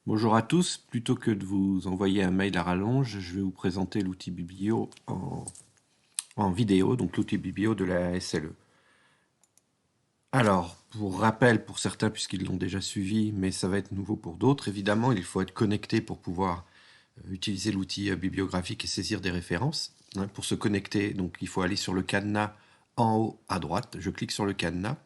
Bonjour à tous, plutôt que de vous envoyer un mail à rallonge, je vais vous présenter l'outil Biblio en vidéo, donc l'outil Biblio de la SLE. Alors, pour rappel pour certains puisqu'ils l'ont déjà suivi, mais ça va être nouveau pour d'autres, évidemment il faut être connecté pour pouvoir utiliser l'outil bibliographique et saisir des références. Pour se connecter, donc il faut aller sur le cadenas en haut à droite, je clique sur le cadenas.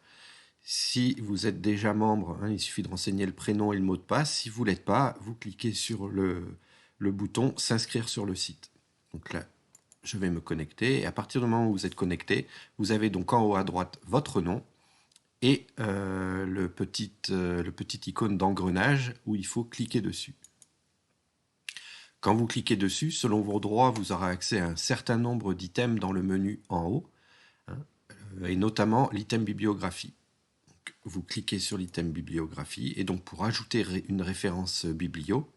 Si vous êtes déjà membre, il suffit de renseigner le prénom et le mot de passe. Si vous ne l'êtes pas, vous cliquez sur le bouton s'inscrire sur le site. Donc là, je vais me connecter. Et à partir du moment où vous êtes connecté, vous avez donc en haut à droite votre nom et le petit icône d'engrenage où il faut cliquer dessus. Quand vous cliquez dessus, selon vos droits, vous aurez accès à un certain nombre d'items dans le menu en haut, hein, et notamment l'item bibliographie. Vous cliquez sur l'item bibliographie et donc pour ajouter une référence biblio,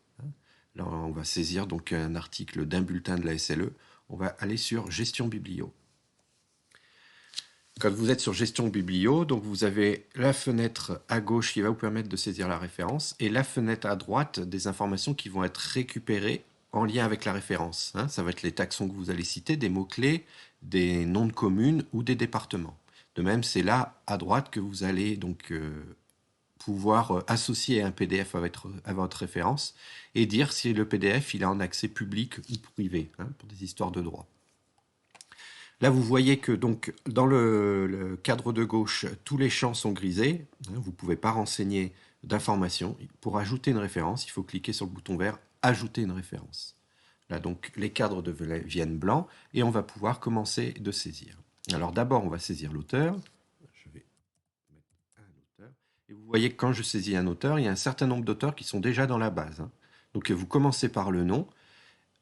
là on va saisir donc un article d'un bulletin de la SLE, on va aller sur gestion biblio. Quand vous êtes sur gestion biblio, donc vous avez la fenêtre à gauche qui va vous permettre de saisir la référence et la fenêtre à droite des informations qui vont être récupérées en lien avec la référence. Ça va être les taxons que vous allez citer, des mots-clés, des noms de communes ou des départements. De même, c'est là à droite que vous allez donc pouvoir associer un PDF à votre référence et dire si le PDF il est en accès public ou privé, pour des histoires de droit. Là, vous voyez que donc dans le cadre de gauche, tous les champs sont grisés. Vous ne pouvez pas renseigner d'informations. Pour ajouter une référence, il faut cliquer sur le bouton vert Ajouter une référence. Là, donc, les cadres deviennent blancs et on va pouvoir commencer de saisir. Alors d'abord, on va saisir l'auteur. Je vais mettre un auteur. Et vous voyez que quand je saisis un auteur, il y a un certain nombre d'auteurs qui sont déjà dans la base. Donc vous commencez par le nom.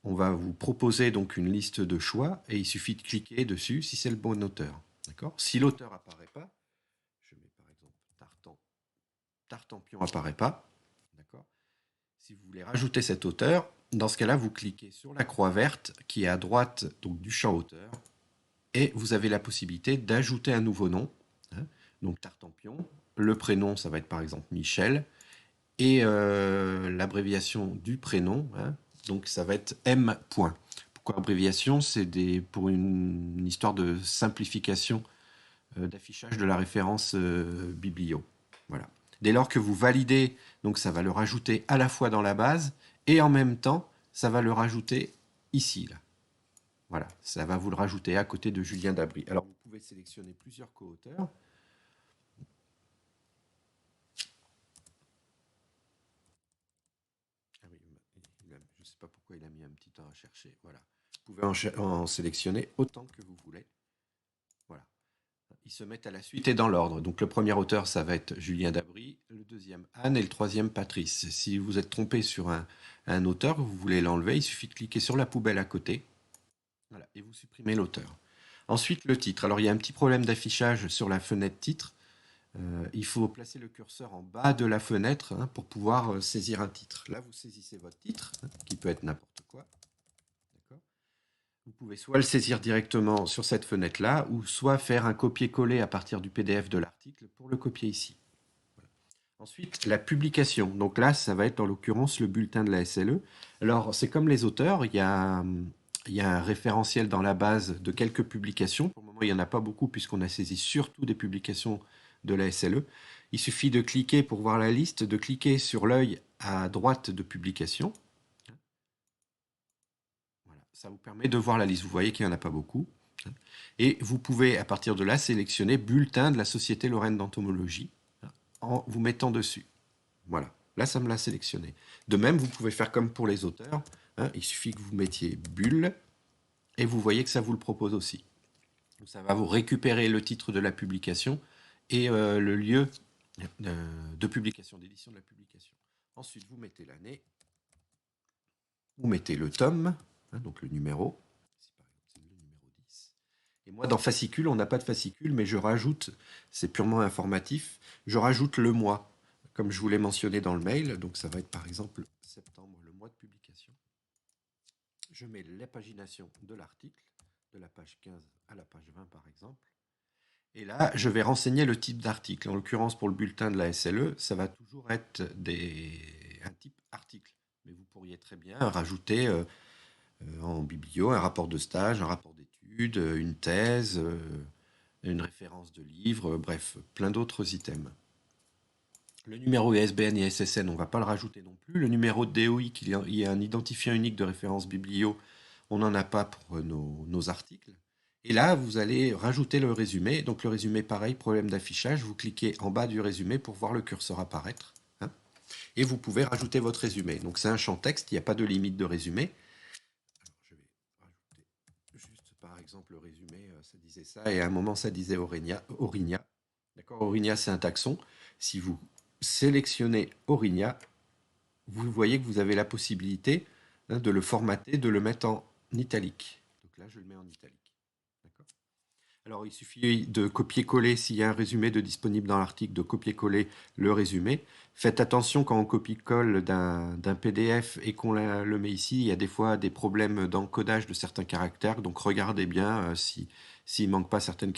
On va vous proposer donc une liste de choix et il suffit de cliquer dessus si c'est le bon auteur. D'accord. Si l'auteur apparaît pas, je mets par exemple Tartampion apparaît pas. D'accord. Si vous voulez rajouter cet auteur, dans ce cas-là, vous cliquez sur la croix verte qui est à droite donc du champ auteur et vous avez la possibilité d'ajouter un nouveau nom. Donc Tartampion. Le prénom, ça va être par exemple Michel et l'abréviation du prénom, donc ça va être M. Pourquoi abréviation? C'est pour une histoire de simplification d'affichage de la référence biblio. Voilà. Dès lors que vous validez, donc ça va le rajouter à la fois dans la base et en même temps, ça va le rajouter ici. Là. Voilà, ça va vous le rajouter à côté de Julien Dabry. Alors vous pouvez sélectionner plusieurs co-auteurs. Ah oui, je ne sais pas pourquoi il a mis un petit temps à chercher. Voilà. Vous pouvez en sélectionner autant que vous voulez. Voilà. Ils se mettent à la suite et dans l'ordre. Donc le premier auteur, ça va être Julien Dabry, le deuxième Anne et le troisième Patrice. Si vous êtes trompé sur un auteur, vous voulez l'enlever, il suffit de cliquer sur la poubelle à côté. Voilà, et vous supprimez l'auteur. Ensuite, le titre. Alors il y a un petit problème d'affichage sur la fenêtre titre. Il faut placer le curseur en bas de la fenêtre pour pouvoir saisir un titre. Là, vous saisissez votre titre, qui peut être n'importe quoi. Vous pouvez soit le saisir directement sur cette fenêtre-là, ou soit faire un copier-coller à partir du PDF de l'article pour le copier ici. Voilà. Ensuite, la publication. Donc là, ça va être en l'occurrence le bulletin de la SLE. Alors, c'est comme les auteurs, il y a un référentiel dans la base de quelques publications. Pour le moment, il n'y en a pas beaucoup puisqu'on a saisi surtout des publications de la SLE. Il suffit de cliquer pour voir la liste, de cliquer sur l'œil à droite de publication. Voilà. Ça vous permet de voir la liste. Vous voyez qu'il n'y en a pas beaucoup. Et vous pouvez, à partir de là, sélectionner bulletin de la Société Lorraine d'entomologie en vous mettant dessus. Voilà. Là, ça me l'a sélectionné. De même, vous pouvez faire comme pour les auteurs. Il suffit que vous mettiez bulle et vous voyez que ça vous le propose aussi. Ça va vous récupérer le titre de la publication et le lieu de publication, d'édition de la publication. Ensuite, vous mettez l'année, vous mettez le tome, donc le numéro. Ici, par exemple, c'est le numéro 10. Et moi, dans fascicule, on n'a pas de fascicule, mais je rajoute, c'est purement informatif, je rajoute le mois, comme je vous l'ai mentionné dans le mail. Donc, ça va être par exemple septembre, le mois de publication. Je mets la pagination de l'article, de la page 15 à la page 20 par exemple. Et là, je vais renseigner le type d'article. En l'occurrence, pour le bulletin de la SLE, ça va toujours être un type article. Mais vous pourriez très bien rajouter en biblio un rapport de stage, un rapport d'études, une thèse, une référence de livre, bref, plein d'autres items. Le numéro ISBN et SSN, on ne va pas le rajouter non plus. Le numéro de DOI, qui est un identifiant unique de référence biblio, on n'en a pas pour nos articles. Et là, vous allez rajouter le résumé. Donc le résumé, pareil, problème d'affichage. Vous cliquez en bas du résumé pour voir le curseur apparaître. Hein, et vous pouvez rajouter votre résumé. Donc c'est un champ texte, il n'y a pas de limite de résumé. Alors, je vais rajouter juste, par exemple, le résumé, ça disait ça, et à un moment, ça disait Aurignat. D'accord, Aurignat, c'est un taxon. Si vous sélectionnez Aurignat, vous voyez que vous avez la possibilité de le formater, de le mettre en italique. Donc là, je le mets en italique. D'accord. Alors, il suffit de copier-coller, s'il y a un résumé de disponible dans l'article, de copier-coller le résumé. Faites attention quand on copie-colle d'un PDF et qu'on le met ici, il y a des fois des problèmes d'encodage de certains caractères. Donc, regardez bien s'il ne manque pas certains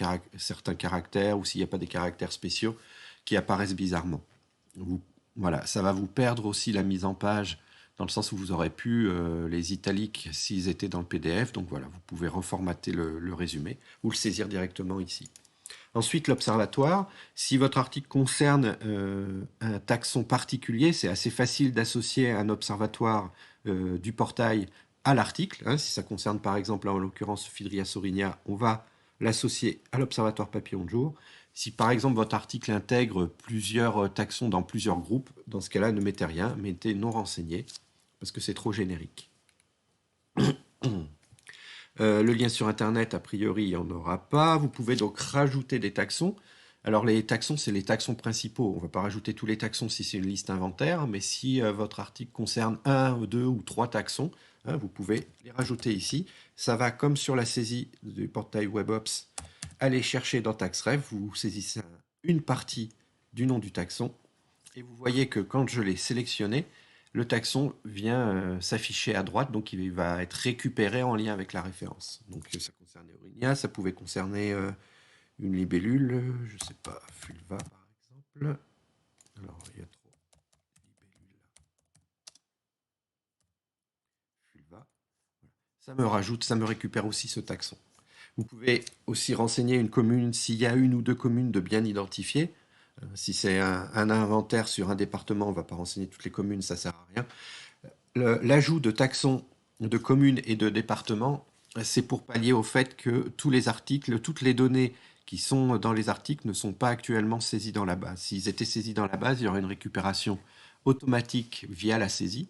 caractères ou s'il n'y a pas des caractères spéciaux qui apparaissent bizarrement. Voilà, ça va vous perdre aussi la mise en page dans le sens où vous aurez pu les italiques s'ils étaient dans le PDF. Donc voilà, vous pouvez reformater le résumé ou le saisir directement ici. Ensuite, l'observatoire. Si votre article concerne un taxon particulier, c'est assez facile d'associer un observatoire du portail à l'article. Hein. Si ça concerne par exemple, en l'occurrence, Phaedria saurinia, on va l'associer à l'observatoire papillon de jour. Si par exemple votre article intègre plusieurs taxons dans plusieurs groupes, dans ce cas-là, ne mettez rien, mettez non renseigné, parce que c'est trop générique. Le lien sur Internet, a priori, il n'y en aura pas. Vous pouvez donc rajouter des taxons. Alors les taxons, c'est les taxons principaux. On ne va pas rajouter tous les taxons si c'est une liste inventaire, mais si votre article concerne un, deux ou trois taxons, hein, vous pouvez les rajouter ici. Ça va, comme sur la saisie du portail WebOps, aller chercher dans TaxRef, vous saisissez une partie du nom du taxon, et vous voyez que quand je l'ai sélectionné, le taxon vient s'afficher à droite, donc il va être récupéré en lien avec la référence. Donc ça concernait Aurinia, ça pouvait concerner une libellule, je ne sais pas, Fulva par exemple. Alors il y a trop libellules là. Fulva. Ça me rajoute, ça me récupère aussi ce taxon. Vous pouvez aussi renseigner une commune s'il y a une ou deux communes de bien identifiées. Si c'est un inventaire sur un département, on ne va pas renseigner toutes les communes, ça ne sert à rien. L'ajout de taxons de communes et de départements, c'est pour pallier au fait que tous les articles, toutes les données qui sont dans les articles ne sont pas actuellement saisies dans la base. S'ils étaient saisis dans la base, il y aurait une récupération automatique via la saisie.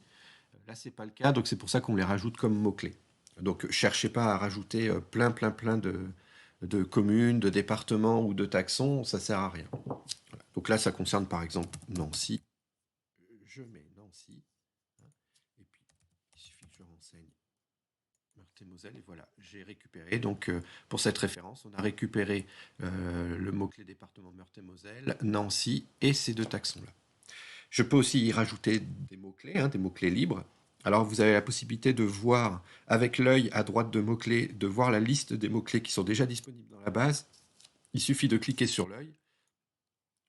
Là, ce n'est pas le cas, donc c'est pour ça qu'on les rajoute comme mots-clés. Donc, cherchez pas à rajouter plein de communes, de départements ou de taxons, ça sert à rien. Voilà. Donc là, ça concerne par exemple Nancy. Je mets Nancy. Hein, et puis, il suffit que je renseigne Meurthe-et-Moselle. Et voilà, j'ai récupéré. Donc, pour cette référence, on a récupéré le mot-clé département Meurthe-et-Moselle, Nancy et ces deux taxons-là. Je peux aussi y rajouter des mots-clés, hein, des mots-clés libres. Alors, vous avez la possibilité de voir, avec l'œil à droite de mots-clés, de voir la liste des mots-clés qui sont déjà disponibles dans la base. Il suffit de cliquer sur l'œil.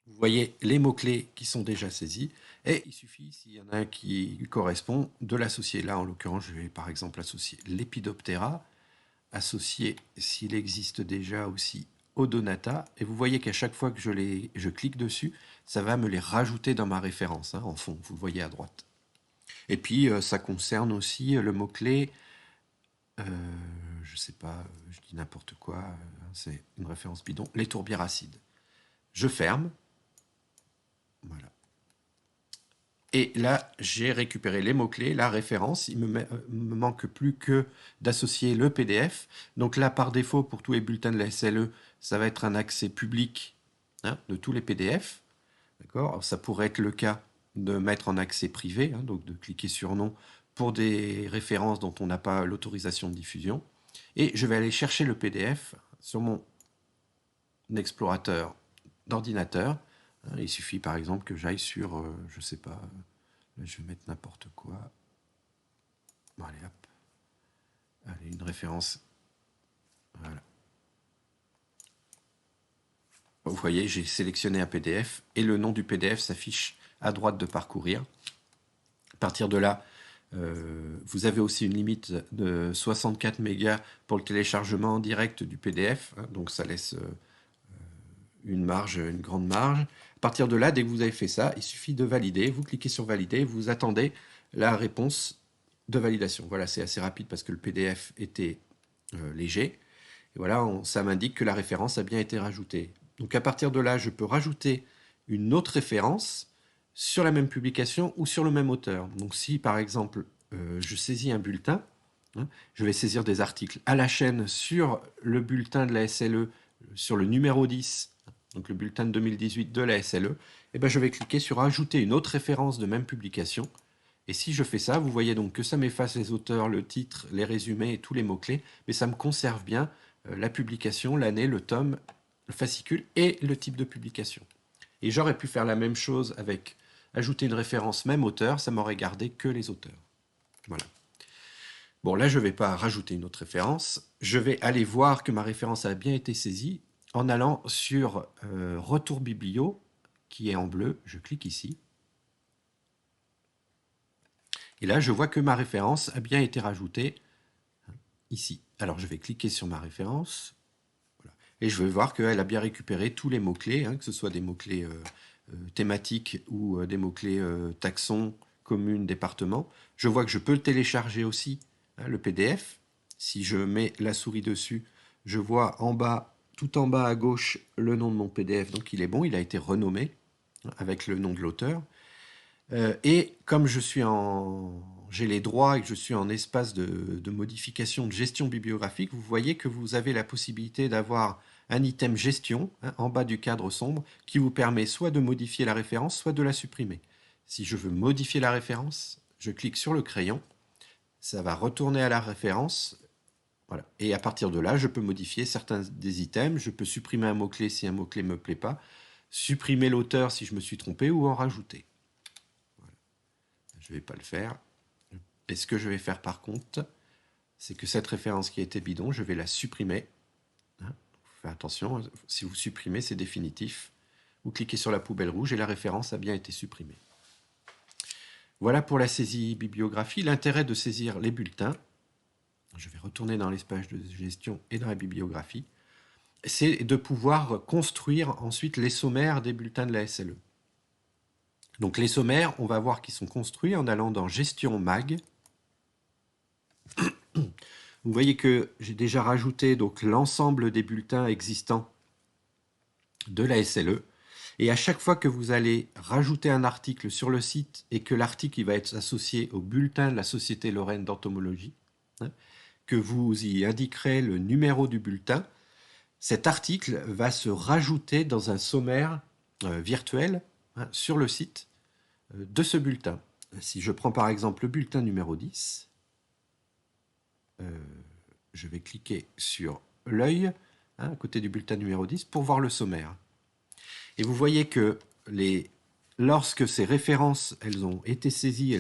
Vous voyez les mots-clés qui sont déjà saisis. Et il suffit, s'il y en a un qui correspond, de l'associer. Là, en l'occurrence, je vais par exemple associer l'Épidoptera, associer, s'il existe déjà aussi, Odonata. Et vous voyez qu'à chaque fois que je clique dessus, ça va me les rajouter dans ma référence, hein, en fond. Vous le voyez à droite. Et puis, ça concerne aussi le mot-clé, je sais pas, je dis n'importe quoi, c'est une référence bidon, les tourbières acides. Je ferme, voilà. Et là, j'ai récupéré les mots-clés, la référence. Il me manque plus que d'associer le PDF. Donc là, par défaut, pour tous les bulletins de la SLE, ça va être un accès public, hein, de tous les PDF. D'accord. Ça pourrait être le cas de mettre en accès privé, hein, donc de cliquer sur non pour des références dont on n'a pas l'autorisation de diffusion. Et je vais aller chercher le PDF sur mon explorateur d'ordinateur. Il suffit par exemple que j'aille sur, je ne sais pas, là, je vais mettre n'importe quoi. Bon, allez hop. Allez, une référence. Voilà. Vous voyez, j'ai sélectionné un PDF et le nom du PDF s'affiche à droite de parcourir. partir de là, vous avez aussi une limite de 64 mégas pour le téléchargement direct du PDF, hein, donc ça laisse une marge, une grande marge. À partir de là, dès que vous avez fait ça, il suffit de valider. Vous cliquez sur valider, vous attendez la réponse de validation. Voilà, c'est assez rapide parce que le PDF était léger. Et voilà, ça m'indique que la référence a bien été rajoutée. Donc à partir de là, je peux rajouter une autre référence sur la même publication ou sur le même auteur. Donc si par exemple je saisis un bulletin, hein, je vais saisir des articles à la chaîne sur le bulletin de la SLE, sur le numéro 10, donc le bulletin de 2018 de la SLE, et ben je vais cliquer sur ajouter une autre référence de même publication. Et si je fais ça, vous voyez donc que ça m'efface les auteurs, le titre, les résumés et tous les mots-clés, mais ça me conserve bien la publication, l'année, le tome, le fascicule et le type de publication. Et j'aurais pu faire la même chose avec ajouter une référence même auteur, ça m'aurait gardé que les auteurs. Voilà. Bon, là, je ne vais pas rajouter une autre référence. Je vais aller voir que ma référence a bien été saisie en allant sur Retour biblio, qui est en bleu. Je clique ici. Et là, je vois que ma référence a bien été rajoutée ici. Alors, je vais cliquer sur ma référence. Voilà. Et je vais voir qu'elle a bien récupéré tous les mots-clés, hein, que ce soit des mots-clés thématiques ou des mots-clés taxons, communes, départements. Je vois que je peux le télécharger aussi, hein, le PDF. Si je mets la souris dessus, je vois en bas, tout en bas à gauche, le nom de mon PDF. Donc, il est bon, il a été renommé hein, avec le nom de l'auteur. Et comme j'ai les droits et que je suis en espace de modification de gestion bibliographique, vous voyez que vous avez la possibilité d'avoir un item gestion hein, en bas du cadre sombre qui vous permet soit de modifier la référence, soit de la supprimer. Si je veux modifier la référence, je clique sur le crayon, ça va retourner à la référence. Voilà. Et à partir de là, je peux modifier certains des items, je peux supprimer un mot-clé si un mot-clé ne me plaît pas, supprimer l'auteur si je me suis trompé ou en rajouter. Je ne vais pas le faire. Et ce que je vais faire par contre, c'est que cette référence qui était bidon, je vais la supprimer. Hein, faites attention, si vous supprimez, c'est définitif. Vous cliquez sur la poubelle rouge et la référence a bien été supprimée. Voilà pour la saisie bibliographie. L'intérêt de saisir les bulletins, je vais retourner dans l'espace de gestion et dans la bibliographie, c'est de pouvoir construire ensuite les sommaires des bulletins de la SLE. Donc les sommaires, on va voir qu'ils sont construits en allant dans Gestion Mag. Vous voyez que j'ai déjà rajouté donc l'ensemble des bulletins existants de la SLE. Et à chaque fois que vous allez rajouter un article sur le site et que l'article va être associé au bulletin de la Société Lorraine d'entomologie, hein, que vous y indiquerez le numéro du bulletin, cet article va se rajouter dans un sommaire virtuel hein, sur le site de ce bulletin. Si je prends par exemple le bulletin numéro 10, je vais cliquer sur l'œil hein, à côté du bulletin numéro 10 pour voir le sommaire. Et vous voyez que lorsque ces références elles ont été saisies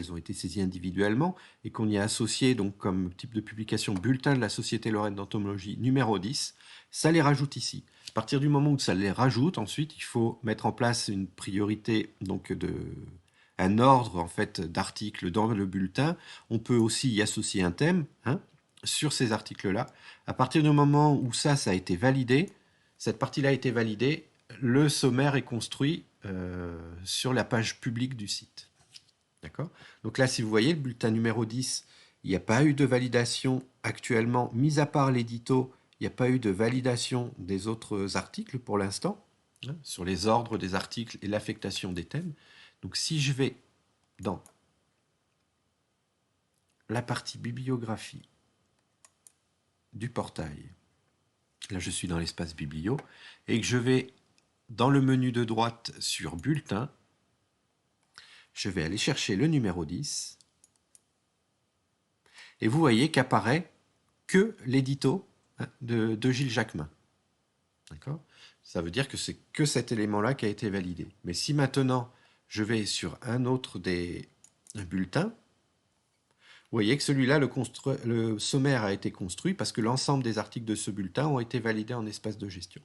individuellement et qu'on y a associé donc comme type de publication bulletin de la Société Lorraine d'entomologie numéro 10, ça les rajoute ici. À partir du moment où ça les rajoute, ensuite il faut mettre en place une priorité donc un ordre en fait d'articles dans le bulletin. On peut aussi y associer un thème hein, sur ces articles-là. À partir du moment où ça a été validé, cette partie-là a été validée, le sommaire est construit sur la page publique du site. D'accord ? Donc là, si vous voyez, le bulletin numéro 10, il n'y a pas eu de validation actuellement, mis à part l'édito, il n'y a pas eu de validation des autres articles pour l'instant, hein, sur les ordres des articles et l'affectation des thèmes. Donc si je vais dans la partie bibliographie du portail, là je suis dans l'espace biblio, et que je vais dans le menu de droite sur bulletin, je vais aller chercher le numéro 10, et vous voyez qu'apparaît que l'édito hein, de Gilles Jacquemin. D'accord ? Ça veut dire que c'est que cet élément-là qui a été validé. Mais si maintenant je vais sur un autre des bulletins, vous voyez que celui-là, le sommaire a été construit parce que l'ensemble des articles de ce bulletin ont été validés en espace de gestion.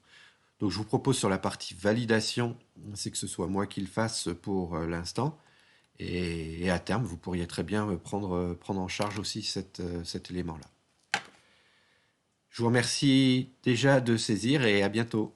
Donc je vous propose sur la partie validation, c'est que ce soit moi qui le fasse pour l'instant. Et à terme, vous pourriez très bien prendre en charge aussi cet élément-là. Je vous remercie déjà de saisir et à bientôt.